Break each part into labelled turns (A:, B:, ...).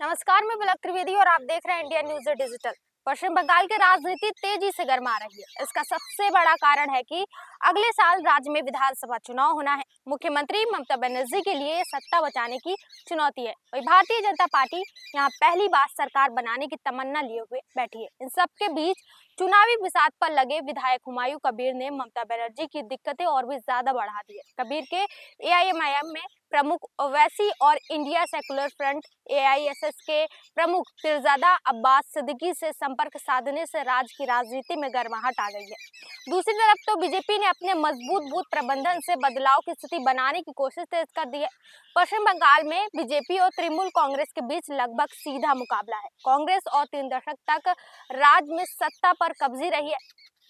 A: नमस्कार, मैं पलक त्रिवेदी और आप देख रहे हैं इंडिया न्यूज डिजिटल। पश्चिम बंगाल की राजनीति तेजी से गर्मा रही है। इसका सबसे बड़ा कारण है कि अगले साल राज्य में विधानसभा चुनाव होना है। मुख्यमंत्री ममता बनर्जी के लिए ये सत्ता बचाने की चुनौती है। वही भारतीय जनता पार्टी यहाँ पहली बार सरकार बनाने की तमन्ना लिए हुए बैठी है। इन सबके बीच चुनावी बिसात पर लगे विधायक हुमायूं कबीर ने ममता बनर्जी की दिक्कतें और भी ज्यादा बढ़ा दी है। कबीर के एआईएमआईएम में प्रमुख ओवैसी और इंडिया सेकुलर फ्रंट एआईएसएस के प्रमुख पीरजादा अब्बास सिद्दीकी से संपर्क साधने से राज्य की राजनीति में गर्माहट आ गई है। दूसरी तरफ तो बीजेपी ने अपने मजबूत बूथ प्रबंधन से बदलाव की स्थिति बनाने की कोशिश तेज कर दी है। पश्चिम बंगाल में बीजेपी और तृणमूल कांग्रेस के बीच लगभग सीधा मुकाबला है। कांग्रेस और 3 दशक तक राज्य में सत्ता पर कब्जी रही है।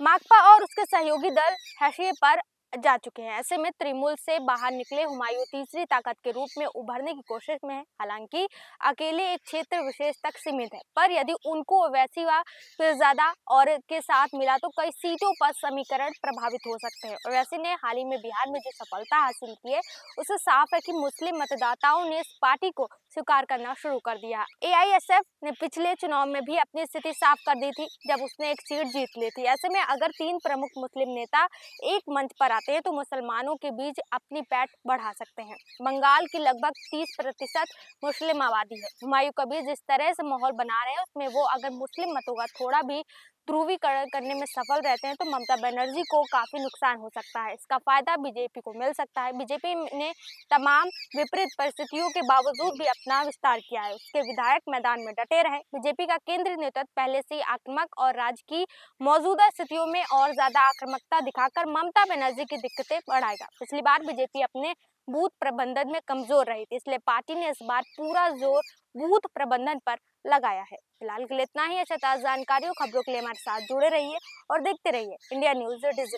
A: माकपा और उसके सहयोगी दल हाशिए पर जा चुके हैं। ऐसे में तृणमूल से बाहर निकले हुमायूं तीसरी ताकत के रूप में उभरने की कोशिश में है। हालांकि अकेले एक क्षेत्र विशेष तक सीमित है, पर यदि उनको ओवैसी व पीरजादा और के साथ मिला तो कई सीटों पर समीकरण प्रभावित हो सकते हैं। ओवैसी ने हाल ही में बिहार में जो सफलता हासिल की है, उससे साफ है कि मुस्लिम मतदाताओं ने इस पार्टी को स्वीकार करना शुरू कर दिया। एआईएसएफ ने पिछले चुनाव में भी अपनी स्थिति साफ कर दी थी, जब उसने एक सीट जीत ली थी। ऐसे में अगर 3 प्रमुख मुस्लिम नेता एक मंच पर आते हैं तो मुसलमानों के बीच अपनी पैठ बढ़ा सकते हैं। बंगाल की लगभग 30% मुस्लिम आबादी है। हुमायूं कबीर जिस तरह से माहौल बना रहे हैं, उसमें वो अगर मुस्लिम मतों का थोड़ा भी ध्रुवीकरण करने में सफल रहते हैं तो ममता बनर्जी को काफी नुकसान हो सकता है। इसका फायदा बीजेपी को मिल सकता है। बीजेपी ने तमाम विपरीत परिस्थितियों के बावजूद भी अपना विस्तार किया है। उसके विधायक मैदान में डटे रहे। बीजेपी का केंद्रीय नेतृत्व पहले से ही आक्रामक और राज्य की मौजूदा स्थितियों में और ज्यादा आक्रामकता दिखाकर ममता बनर्जी की दिक्कतें बढ़ाएगा। पिछली बार बीजेपी अपने बूथ प्रबंधन में कमजोर रही थी, इसलिए पार्टी ने इस बार पूरा जोर बूथ प्रबंधन पर लगाया है। फिलहाल के लिए इतना ही। अच्छा ताज़ा जानकारी और खबरों के लिए हमारे साथ जुड़े रहिए और देखते रहिए इंडिया न्यूज डिजिटल।